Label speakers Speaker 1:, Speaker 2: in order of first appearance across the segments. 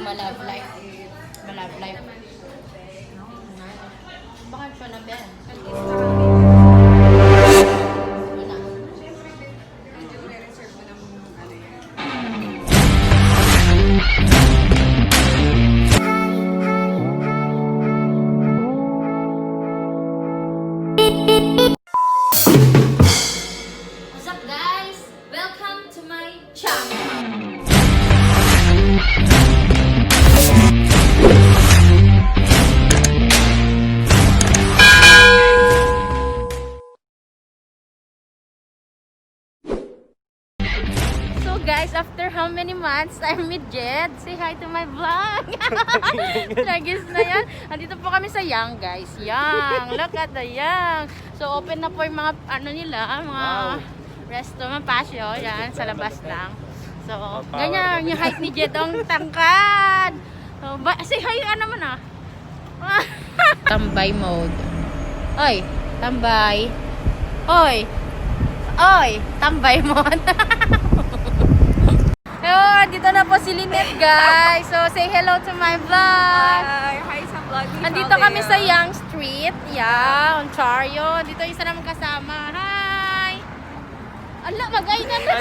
Speaker 1: ma-love life. Ma-love life. Bakit siya na Ben?
Speaker 2: What's up guys? Welcome to my channel.
Speaker 1: So guys, after how many months I'm with Jed? Say hi to my vlog. Tragis na yan. Andito po kami sa Yonge guys. Yonge. Look at the Yonge. So open na po yung mga ano nila, mga resto, mga pasyo. Yan, sa labas lang. So, ganyan yung height ni Jed ang tangkad. So, say hi ka naman ah. Tambay mode. Oy, tambay. Oy. Oy, tambay mode. Ayun, dito na po si Lynette, guys. So, say hello to my vlog.
Speaker 3: Hi sa vlog.
Speaker 1: Andito kami sa Yonge Street. Yeah, Ontario. Dito isa naman kasama. Hi! Ala, mag-ay na na.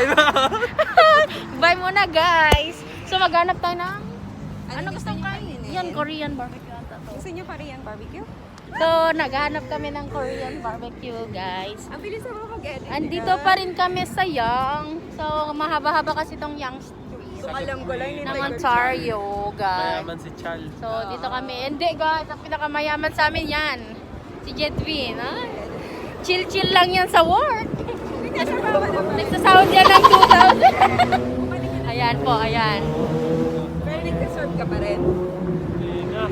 Speaker 1: Bye muna, guys. So, maghanap tayo ng... Ano gusto mong kain? Yan, Korean barbecue.
Speaker 3: Gusto niyo Korean barbecue?
Speaker 1: So, naghanap kami ng Korean barbecue, guys.
Speaker 3: Ang bilis naman mag-edit.
Speaker 1: Andito pa rin kami sa Yonge. So, mahaba-haba kasi itong Yonge Street.
Speaker 3: Kung alam ko lang
Speaker 1: Ng Ontario, guys.
Speaker 4: Mayaman si Chal.
Speaker 1: So, dito kami. Hindi, guys. Ang pinakamayaman sa amin yan. Si Jedwin. Ha? Chill-chill lang yan sa work. Nagsasahod yan ng 2,000. Ayan po, ayan.
Speaker 3: Pero nag-serve ka pa rin.
Speaker 4: Hindi nga.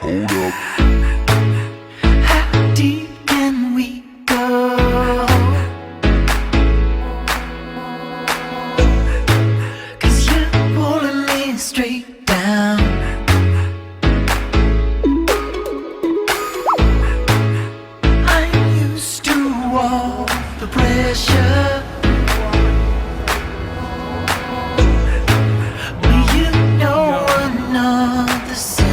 Speaker 5: Hold up. How deep can we go? 'Cause you're pulling me straight down. I'm used to all the pressure. But you know I'm not the same.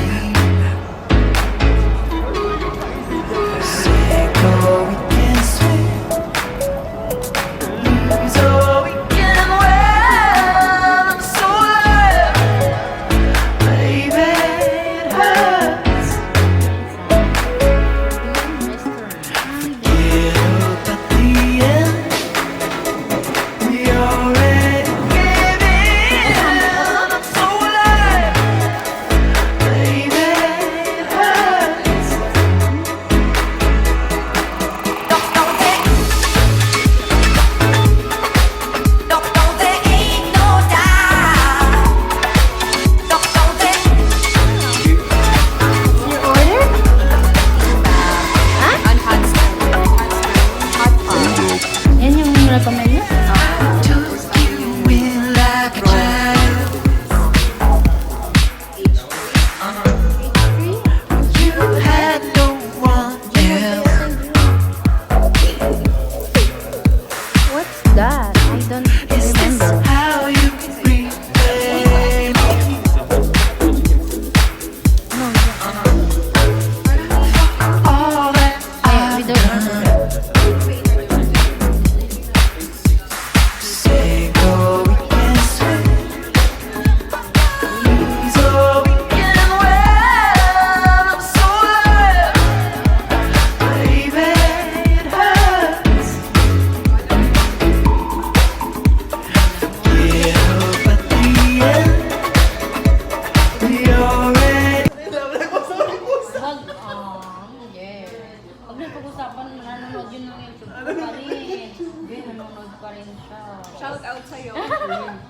Speaker 3: Shout out sa'yo.
Speaker 4: Ano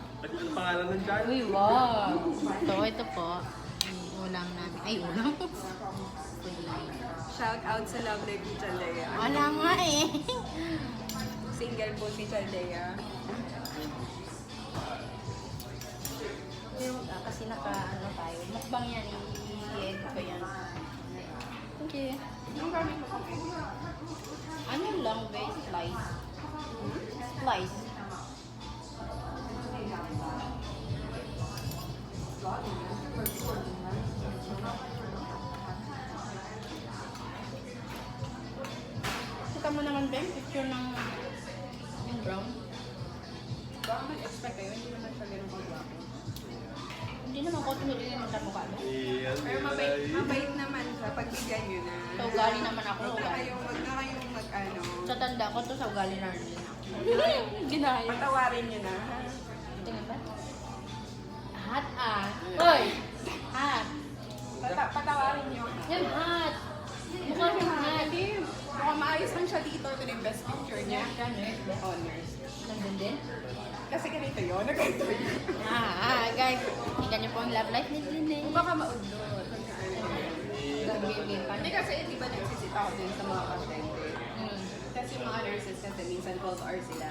Speaker 4: pangalan ng Chal?
Speaker 1: Uy, wow. So, ito po. Yung ulam namin. Ay, ulam.
Speaker 3: Shout out sa love life ni Chalea.
Speaker 1: Wala nga eh.
Speaker 3: Single po si Chaldea.
Speaker 1: Kasi naka-ano tayo. Mukbang yan. I-edit ko yan. Okay.
Speaker 3: Ang gamit mo pang egg.
Speaker 1: Ano lang ba? Slice. Slice. Kita mo naman ba yung picture ng yung brown?
Speaker 3: Baka mag-expect kayo, hindi naman siya ganun kagwapo.
Speaker 1: Hindi naman ko tinuli naman sa mukha. No?
Speaker 4: Iyan,
Speaker 3: Pero mabait naman siya pag bigyan nyo na.
Speaker 1: Sa ugali naman ako.
Speaker 3: Huwag na
Speaker 1: Ugali.
Speaker 3: kayong mag-ano.
Speaker 1: Sa tanda ko to sa ugali na rin. Ginaya.
Speaker 3: Patawarin nyo na.
Speaker 1: Tingnan ba? Hot ah. Hoy! Hot.
Speaker 3: Patawarin nyo.
Speaker 1: Yan hot. Mukhang hot.
Speaker 3: Mukhang maayos lang siya dito. Ito na yung best picture niya. Honors.
Speaker 1: Nandun din?
Speaker 3: Kasi ganito yun. Ganito yun.
Speaker 1: Guys. Tingnan niyo po ang love life ni Dine.
Speaker 3: Baka maudlot.
Speaker 1: Game pa.
Speaker 3: Hindi kasi, di ba nagsisit ako din sa mga pasyente.
Speaker 1: Mm.
Speaker 3: Kasi yung mga nurses kasi minsan 12 hours sila.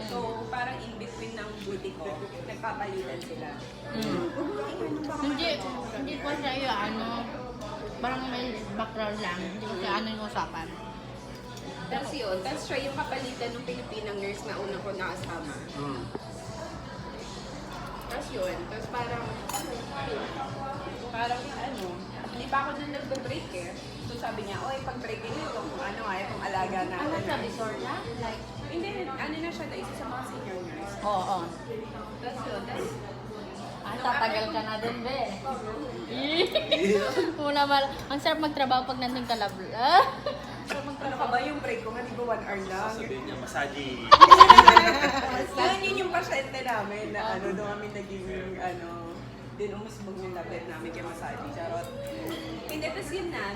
Speaker 3: So, parang in between ng duty ko, nagpapalitan sila.
Speaker 1: Hindi ko siya yung ano, parang may background lang. Hindi ko siya ano yung usapan.
Speaker 3: Tapos yun, tapos siya yung kapalitan ng Pilipinang nurse na una ko nakasama. Tapos yun, tapos parang ano, hindi pa ako dun nagbe-break eh. So sabi niya, oy, pag-break niyo kung ano kung alaga na.
Speaker 1: Ano siya, resort na? Like,
Speaker 3: Hindi, ano na siya, isa sa mga senior nurse.
Speaker 1: oo.
Speaker 3: Tapos yun, tapos
Speaker 1: Tatagal ka na din, be. Una mal, ang sarap magtrabaho pag nandun ka love.
Speaker 3: ano ka ba yung break ko nga, di ba 1 hour lang?
Speaker 4: Sabihin niya, massage.
Speaker 3: Yun yung pasyente namin na doon kami naging din umusbog yung lapit namin kay Masadi. Charot. Hindi, tapos yun na,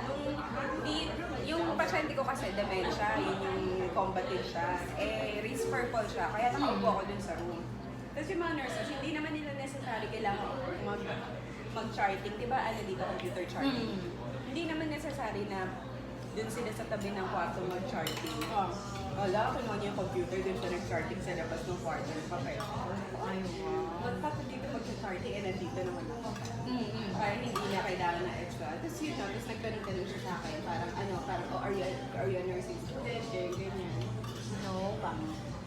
Speaker 3: yung pasyente ko kasi dementia, yun yung combative siya, risk purple siya, kaya nakaupo ako dun sa room. Tapos yung mga nurses, hindi naman nila necessary kailangan mag-charting, di ba dito computer charting? Hindi naman necessary na dun sila sa tabi ng kwarto mag-charting. Wala, kinuha niya yung computer, dun siya nag-charting sa labas ng kwarto ng papel. Tapos dito mag-charting, nandito naman ako. Parang hindi na kailangan na extra. Tapos yun, tapos nagtanong siya sa akin, parang are you a nursing student? Ganyan.
Speaker 1: No, pa.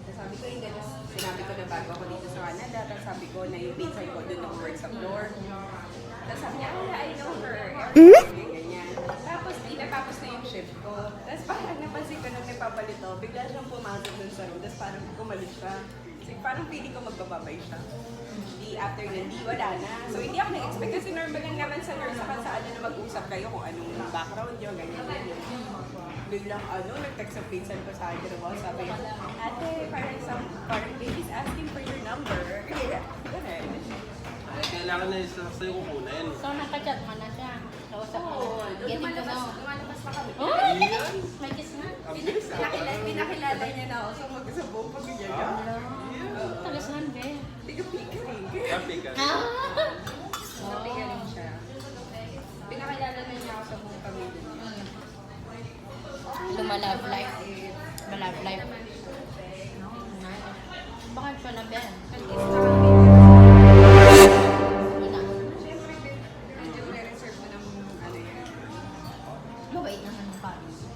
Speaker 3: Tapos sabi ko, hindi. Tapos sinabi ko na bago ako dito sa Canada. Tapos sabi ko na yung pinsan ko doon nag-work sa floor. Tapos sabi niya, I know her. Ganyan. Tapos natapos na yung shift ko. Tapos parang napansin ko nung nagpapalito, bigla siyang pumasok dun sa room. Tapos parang kumalis siya. Kasi parang feeling ko magbababay siya. After na, wala na. So hindi ako na-expect kasi normal lang naman sa nurse sa na mag-usap kayo kung anong background nyo, ganyan. Biglang nag-text sa pinsan ko sa akin, sabi, ate, parang baby's asking for your number. Ganun.
Speaker 4: Ay, kailangan na isa sa'yo kukunin.
Speaker 1: So, nakachat mo na siya. Kausap mo
Speaker 3: Oo,
Speaker 1: na. Get it to know.
Speaker 3: lumalabas pa kami.
Speaker 4: Iyan.
Speaker 1: May kiss na.
Speaker 3: Pinakilala niya na ako, so mag-isabong pamilya niya.
Speaker 1: Tagas na, be.
Speaker 3: Tiga-pikaring.
Speaker 4: Happy ka.
Speaker 3: Tiga-pikaring siya. Pinakilala na niya ako sa buong pamilya niya.
Speaker 1: Lumalove life. Malove life. Bakit siya na, be?
Speaker 3: At least nakakita.
Speaker 1: Wala.
Speaker 3: Siyempre, medyo re-reserve mo ng yan.
Speaker 1: Mabait naman yung parents.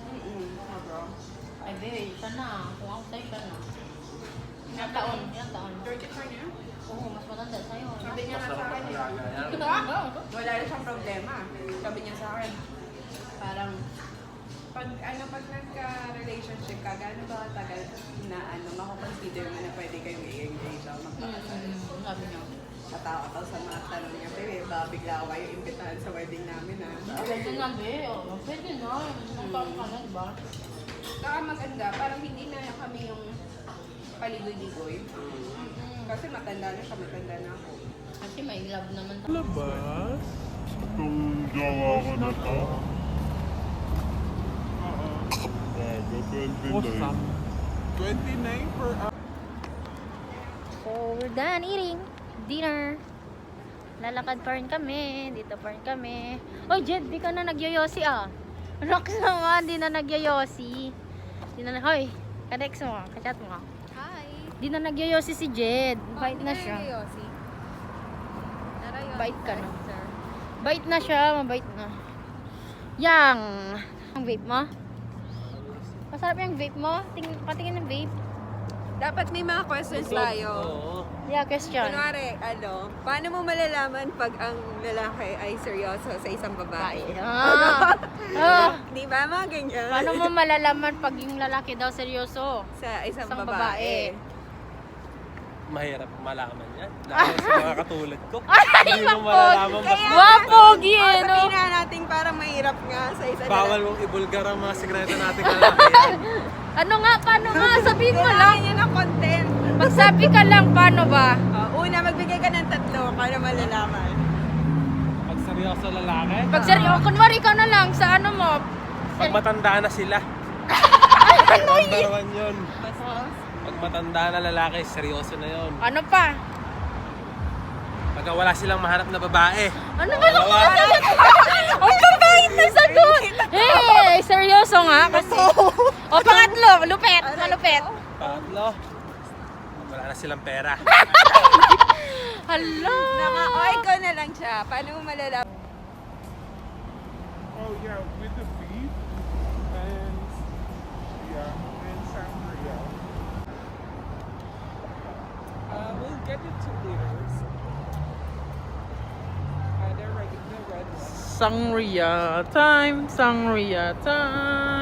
Speaker 3: Bro.
Speaker 1: Ay, be, siya na. Kung ako sa'yo, siya na. Ilang taon? Ilang taon?
Speaker 3: 34 niya?
Speaker 1: Oo, mas matanda sa'yo.
Speaker 3: Sabi niya nga sa
Speaker 4: Masarap
Speaker 3: akin,
Speaker 4: ang alaga yan.
Speaker 3: wala na siyang problema. Sabi niya sa akin, parang, pag nagka-relationship ka, gaano ba katagal na mako-consider mo na pwede kayong i-engage o magpakasal?
Speaker 1: Sabi niya.
Speaker 3: Katawa sa mga tanong niya, pero baka bigla ako kayo imbitahan sa wedding namin
Speaker 1: Pwede na, be. Oo, pwede na. Ang taon ka na, diba?
Speaker 3: Saka maganda, parang hindi na kami yung paligoy-ligoy. Kasi matanda na siya, matanda na ako.
Speaker 1: Kasi may love naman.
Speaker 6: Labas? Itong jowa ko na to. Bago, 29. 29 per hour.
Speaker 1: So, we're done eating dinner. Lalakad pa rin kami. Dito pa rin kami. Oy, Jed, di ka na nagyoyosi ah. Relax naman, di na nagyoyosi. Di na, hoy, kadex mo, kachat mo. Di na nagyoyosi si Jed. Bait na siya. Bait ka na. Bait na siya, mabait na. Yang! Ang vape mo? Masarap yung vape mo? Patingin ng vape.
Speaker 3: Dapat may mga questions tayo.
Speaker 4: Oo.
Speaker 1: Yeah, question.
Speaker 3: Kunwari, paano mo malalaman pag ang lalaki ay seryoso sa isang babae? Di ba mga ganyan?
Speaker 1: Paano mo malalaman pag yung lalaki daw seryoso?
Speaker 3: sa isang
Speaker 1: Isang
Speaker 3: babae?
Speaker 4: Mahirap malaman yan. Lalo sa mga katulad ko.
Speaker 1: Ay,
Speaker 4: Hindi mo malalaman basta
Speaker 1: Wapogi eh, no?
Speaker 3: Sabihin na natin parang mahirap nga sa isang
Speaker 4: bawal mong ibulgar ang mga sekreto natin lalaki yan.
Speaker 1: Ano nga, paano nga? Sabihin mo lang.
Speaker 3: Kailangan yun ang content.
Speaker 1: Magsabi ka lang, paano ba?
Speaker 3: Una, magbigay ka ng 3 para malalaman.
Speaker 4: Pag seryoso lalaki,
Speaker 1: Pag seryoso, kunwari ikaw na lang sa ano mo.
Speaker 4: pag matanda na sila.
Speaker 1: Ano
Speaker 4: Number 1 yun. Pag matanda na lalaki, seryoso na yun.
Speaker 1: Ano pa?
Speaker 4: Pag wala silang mahanap na babae.
Speaker 1: Ano ba nung mga sagot? Ang babait na sagot! Hey, seryoso nga kasi. O, pangatlo, lupet, malupet.
Speaker 4: Pangatlo, pag wala na silang pera.
Speaker 1: Hala!
Speaker 3: Ikaw na lang siya. Paano mo malalaman?
Speaker 6: Oh yeah, with the beef and and sangria. We'll get it 2 liters. They're red.
Speaker 1: Sangria time, sangria time.